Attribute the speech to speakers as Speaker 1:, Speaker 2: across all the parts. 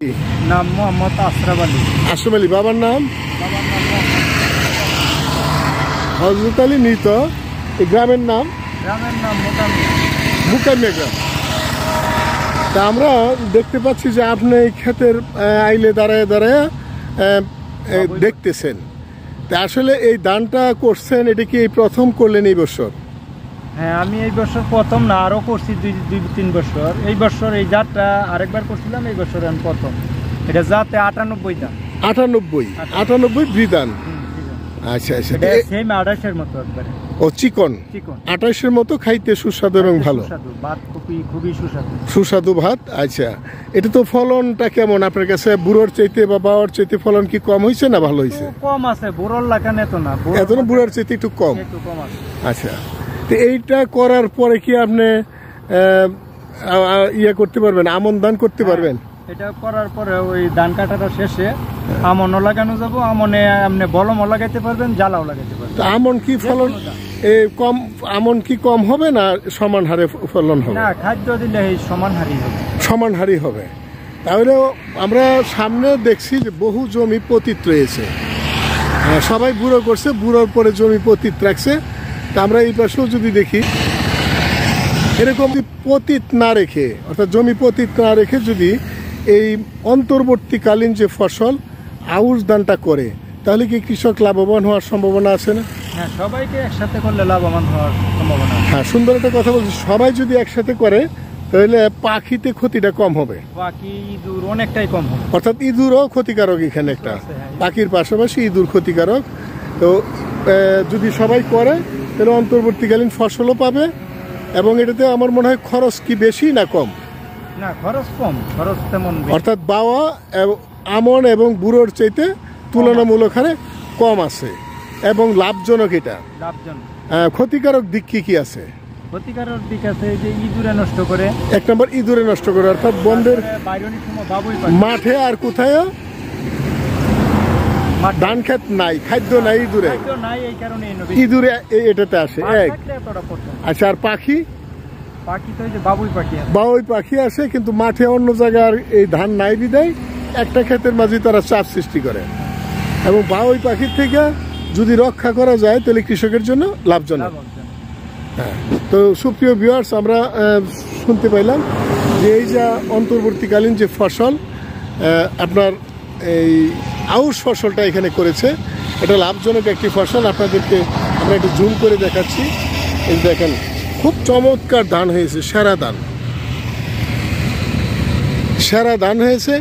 Speaker 1: নাম মোহাম্মদ আশরাফ আলী।
Speaker 2: আশরাফ আলী। বাবার নাম?
Speaker 1: বাবার নাম
Speaker 2: হযরত আলী মৃত। এই গ্রামের নাম?
Speaker 1: গ্রামের নাম মুকামিয়া।
Speaker 2: মুকামিয়া গ্রাম। তা আমরা দেখতে পাচ্ছি যে আপনি এই ক্ষেতের আইলে দাঁড়ায় দাঁড়ায় দেখতেছেন। তা আসলে এই দানটা করছেন, এটা কি এই প্রথম করলেন এই বছর?
Speaker 1: হ্যাঁ, আমি এই বছর প্রথম না, আরও করছি দুই তিন বছর। এই বছর এই জাতটা আরেকবার করছিলাম, এই বছর আমি প্রথম। এটা জাতে 98 দান।
Speaker 2: 98 বৃদান। আচ্ছা আচ্ছা,
Speaker 1: সেম 28-এর মতো একবারে।
Speaker 2: ও চিকন 28-এর মতো, খাইতে সুস্বাদু এবং ভালো।
Speaker 1: ভাত খুবই সুস্বাদু।
Speaker 2: সুস্বাদু ভাত। আচ্ছা, এটা তো ফলনটা কেমন আপনার কাছে? বুড়োর চাইতে বা বাবার চাইতে ফলন কি কম হয়েছে না ভালো হয়েছে?
Speaker 1: কম আছে, বুড়োর লাগান এত না,
Speaker 2: এত না, বুড়োর চাইতে একটু কম
Speaker 1: আছে।
Speaker 2: আচ্ছা, তো এইটা করার পরে কি আপনি ইয়ে করতে পারবেন, আমন দান করতে পারবেন?
Speaker 1: এটা করার পরে ওই ধান কাটাটা শেষে আমনও লাগানো যাবো। আমনে আপনি বলমও লাগাইতে পারবেন, জ্বালাও লাগাইতে পারবেন।
Speaker 2: তো আমন কি ফলন কম, আমন কি কম হবে না সমান হারে ফলন হবে?
Speaker 1: না, খাদ্য দিলে এই সমান হারি হবে।
Speaker 2: সমান হারি হবে। তাহলে আমরা সামনে দেখছি যে বহু জমি পতিত রয়েছে, সবাই বুড়ো করছে, বুড়োর পরে জমি পতিত রাখছে। তা আমরা এই পাশেও যদি দেখি, এরকম পতিত না রেখে, অর্থাৎ জমি পতিত না রেখে যদি এই অন্তর্বর্তীকালীন যে ফসল আউশ দানটা করে, তাহলে কি কৃষক লাভবান হওয়ার সম্ভাবনা আছে না?
Speaker 1: হ্যাঁ, সবাইকে একসাথে করলে লাভবান হওয়ার সম্ভাবনা।
Speaker 2: হ্যাঁ, সুন্দর একটা কথা বলছি। সবাই যদি একসাথে করে তাহলে পাখিতে ক্ষতিটা কম হবে,
Speaker 1: পাখি ইঁদুর অনেকটাই কম হবে।
Speaker 2: অর্থাৎ ইঁদুরও ক্ষতিকারক এখানে একটা, পাখির পাশাপাশি ইঁদুর ক্ষতিকারক। তো যদি সবাই করে তাহলে অন্তর্বর্তীকালীন ফসলও পাবে, এবং এটাতে আমার মনে হয় খরচ কি বেশি না কম?
Speaker 1: না, খরচ কম, খরচ তেমন।
Speaker 2: অর্থাৎ বাওয়া আমন এবং বুড়োর চাইতে তুলনামূলক হারে কম আছে এবং লাভজনক। এটা
Speaker 1: লাভজনক।
Speaker 2: ক্ষতিকারক দিক কি কি আছে?
Speaker 1: ক্ষতিকারক দিক আছে যে ইঁদুরে নষ্ট করে।
Speaker 2: এক নম্বর ইঁদুরে নষ্ট করে, অর্থাৎ বন্ধের মাঠে আর কোথায় ধান খেত নাই, খাদ্য নাই, ইঁদুরে ইঁদুরে এটাতে আসে এক। আচ্ছা, আর পাখি?
Speaker 1: পাখি তো
Speaker 2: বাবুই পাখি আসে, কিন্তু মাঠে অন্য জায়গার এই ধান নাই বিদায় একটা ক্ষেতের মাঝে তারা চাপ সৃষ্টি করে, এবং বাবুই পাখির থেকে যদি রক্ষা করা যায় তাহলে কৃষকের জন্য লাভজনক। হ্যাঁ, তো সুপ্রিয় ভিউয়ার্স, আমরা শুনতে পাইলাম যে এই যে অন্তর্বর্তীকালীন যে ফসল আপনার এই আউশ ফসলটা এখানে করেছে, এটা লাভজনক একটি ফসল। আপনাদেরকে আমরা একটু জুম করে দেখাচ্ছি। এই দেখেন, খুব চমৎকার ধান হয়েছে, সেরা ধান হয়েছে।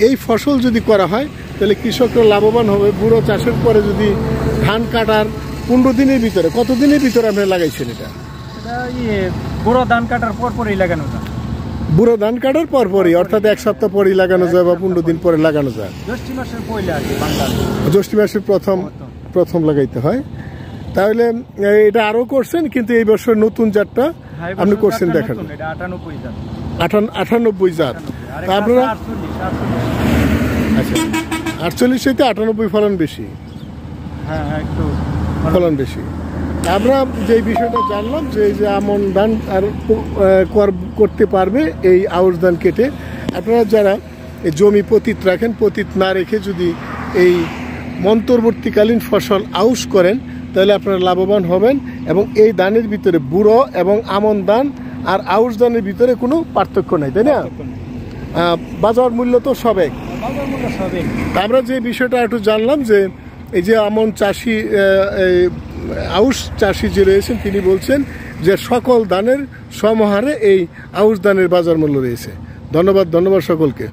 Speaker 2: এই ফসল যদি করা হয় তাহলে কৃষকরা লাভবান হবে। বুড়ো চাষের পরে যদি ধান কাটার 15 দিনের ভিতরে, কত দিনের ভিতরে আপনি লাগাইছেন এটা?
Speaker 1: বুড়ো ধান কাটার পরই লাগানো যায়।
Speaker 2: বুড়ো ধান কাটার পরপরই, অর্থাৎ 1 সপ্তাহ পরেই লাগানো যায় বা 15 দিন পরে লাগানো যায়।
Speaker 1: জ্যৈষ্ঠ মাসের পয়লা,
Speaker 2: জ্যৈষ্ঠ মাসের প্রথম লাগাইতে হয়। তাহলে এটা আরো করছেন, কিন্তু এই বছর নতুন জাতটা আপনি করছেন, দেখেন 98 জাত। আপনারা আচ্ছা, 48 থেকে 98 ফলন বেশি।
Speaker 1: হ্যাঁ, একটু
Speaker 2: ফলন বেশি। আমরা যে বিষয়টা জানলাম যে এই যে আমন ধান আর করতে পারবে এই আউশ ধান কেটে। আপনারা যারা এই জমি পতিত রাখেন, পতিত না রেখে যদি এই অন্তর্বর্তীকালীন ফসল আউশ করেন তাহলে আপনারা লাভবান হবেন, এবং এই ধানের ভিতরে বুড়ো এবং আমন ধান আর আউশ ধানের ভিতরে কোনো পার্থক্য নাই, তাই না? বাজার মূল্য তো সবে। আমরা যে বিষয়টা একটু জানলাম যে এই যে আমন চাষি, আউশ চাষি যে রয়েছেন, তিনি বলছেন যে সকল ধানের সমহারে এই আউশ ধানের বাজার মূল্য রয়েছে। ধন্যবাদ সকলকে।